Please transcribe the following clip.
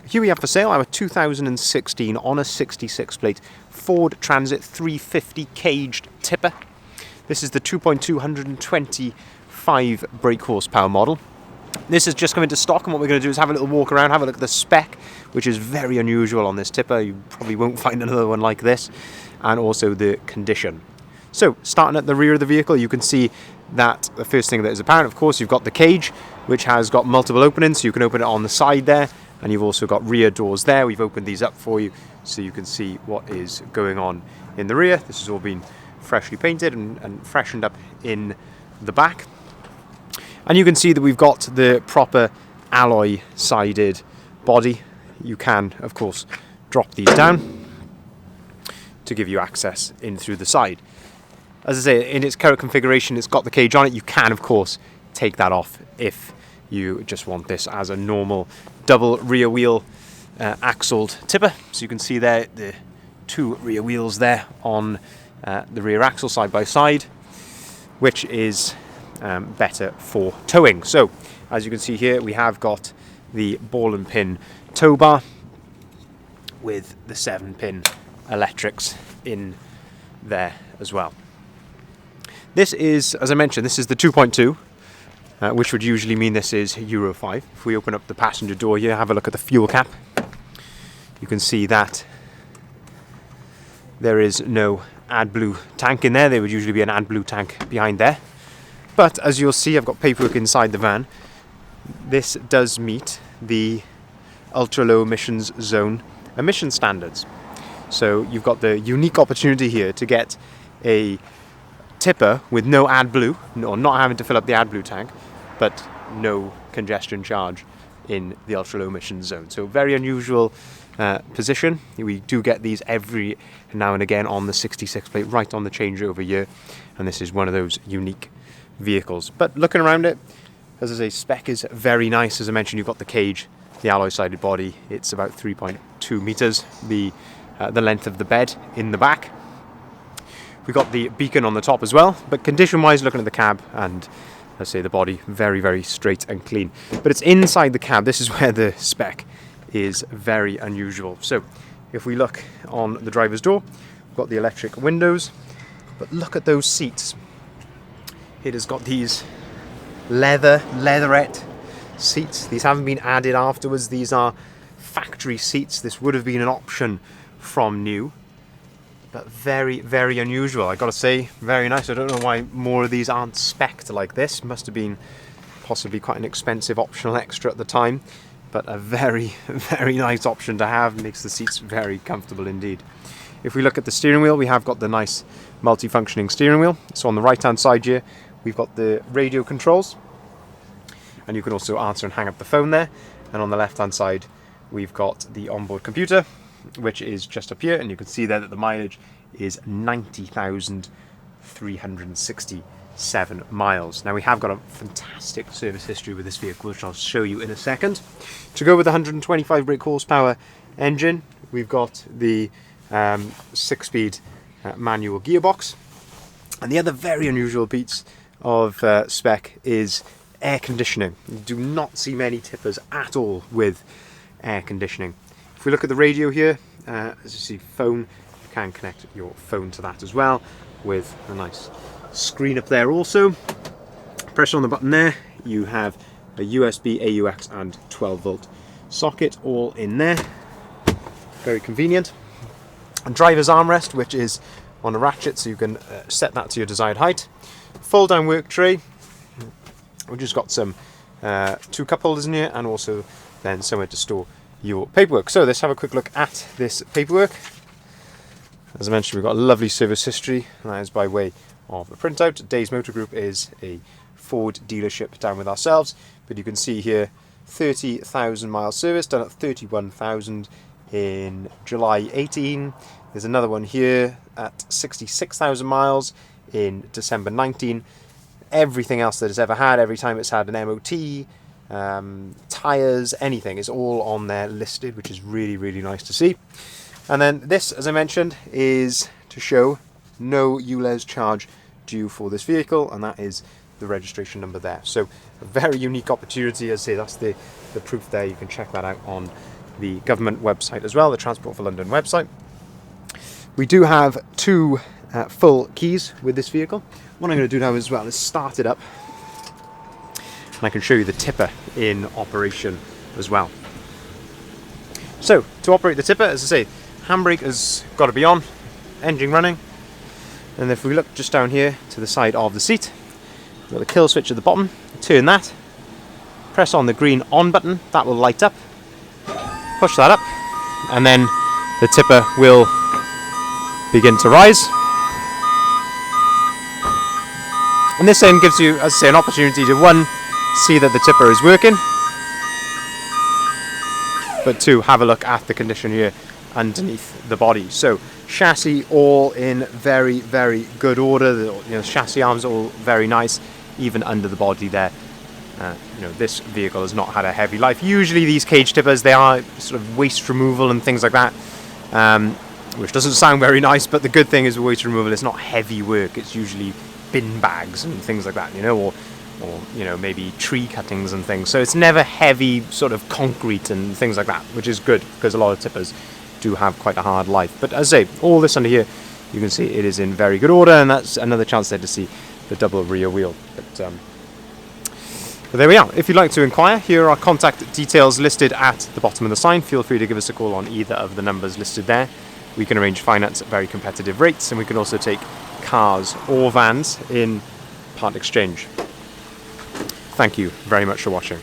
here we have for sale our 2016 on a 66 plate Ford Transit 350 caged tipper. This is the 2.2 125 brake horsepower model. This has just come into stock, and what we're going to do is have a little walk around, have a look at the spec, which is very unusual on this tipper. You probably won't find another one like this, and also the condition. So, starting at the rear of the vehicle, you can see that the first thing that is apparent, of course, you've got the cage, which has got multiple openings, so you can open it on the side there, and you've also got rear doors there. We've opened these up for you so you can see what is going on in the rear. This has all been freshly painted and freshened up in the back. And you can see that we've got the proper alloy sided body. You can, of course, drop these down to give you access in through the side. As I say, in its current configuration, it's got the cage on it. You can, of course, take that off if you just want this as a normal double rear wheel axled tipper. So you can see there the two rear wheels there on the rear axle side by side, which is better for towing. So as you can see here, we have got the ball and pin tow bar with the 7-pin electrics in there as well. This is, as I mentioned, this is the 2.2, which would usually mean this is Euro 5. If we open up the passenger door here, have a look at the fuel cap, you can see that there is no AdBlue tank in there. There would usually be an AdBlue tank behind there. But as you'll see, I've got paperwork inside the van. This does meet the ultra low emissions zone emission standards. So you've got the unique opportunity here to get a tipper with no AdBlue, or not having to fill up the AdBlue tank, but no congestion charge in the ultra low emissions zone. So very unusual position. We do get these every now and again on the 66 plate, right on the changeover year, and this is one of those unique vehicles. But looking around it, as I say, spec is very nice. As I mentioned, you've got the cage, the alloy sided body. It's about 3.2 meters, the length of the bed in the back. We've got the beacon on the top as well, but condition wise, looking at the cab and let's say the body, very, very straight and clean. But it's inside the cab, this is where the spec is very unusual. So if we look on the driver's door, we've got the electric windows, but look at those seats. It has got these leatherette seats. These haven't been added afterwards. These are factory seats. This would have been an option from new, but very, very unusual. I gotta say, very nice. I don't know why more of these aren't spec'd like this. Must have been possibly quite an expensive optional extra at the time, but a very, very nice option to have. Makes the seats very comfortable indeed. If we look at the steering wheel, we have got the nice multi-functioning steering wheel. So on the right hand side here, we've got the radio controls, and you can also answer and hang up the phone there. And on the left hand side, we've got the onboard computer, which is just up here, and you can see there that the mileage is 90,367 miles. Now we have got a fantastic service history with this vehicle, which I'll show you in a second. To go with the 125 brake horsepower engine, we've got the 6-speed manual gearbox. And the other very unusual piece of spec is air conditioning. You do not see many tippers at all with air conditioning. If we look at the radio here, as you see, phone, you can connect your phone to that as well with a nice screen up there also. Press on the button there, you have a USB, AUX and 12 volt socket all in there. Very convenient. And driver's armrest, which is on a ratchet, so you can set that to your desired height. Fold down work tray. We've just got some 2 cup holders in here, and also then somewhere to store your paperwork. So let's have a quick look at this paperwork. As I mentioned, we've got a lovely service history, and that is by way of a printout. Days Motor Group is a Ford dealership down with ourselves, but you can see here 30,000 mile service done at 31,000 in July 18. There's another one here at 66,000 miles in December 19. Everything else that it's ever had, every time it's had an MOT, tyres, anything, is all on there listed, which is really, really nice to see. And then this, as I mentioned, is to show no ULEZ charge due for this vehicle, and that is the registration number there. So a very unique opportunity. As I say, that's the proof there. You can check that out on the government website as well, the Transport for London website. We do have 2 full keys with this vehicle. What I'm going to do now as well is start it up, and I can show you the tipper in operation as well. So, to operate the tipper, as I say, handbrake has got to be on, engine running, and if we look just down here to the side of the seat, we've got the kill switch at the bottom. Turn that, press on the green on button, that will light up, push that up, and then the tipper will begin to rise. And this then gives you, as I say, an opportunity to, 1, see that the tipper is working, but 2, have a look at the condition here underneath the body. So chassis all in very, very good order. The chassis arms are all very nice, even under the body there. This vehicle has not had a heavy life. Usually these cage tippers, they are sort of waste removal and things like that, which doesn't sound very nice, but the good thing is with waste removal, it's not heavy work. It's usually bin bags and things like that, or maybe tree cuttings and things. So it's never heavy sort of concrete and things like that, which is good because a lot of tippers do have quite a hard life. But as I say, all this under here, you can see it is in very good order, and that's another chance there to see the double rear wheel. But there we are. If you'd like to inquire, here are contact details listed at the bottom of the sign. Feel free to give us a call on either of the numbers listed there. We can arrange finance at very competitive rates, and we can also take cars or vans in part exchange. Thank you very much for watching.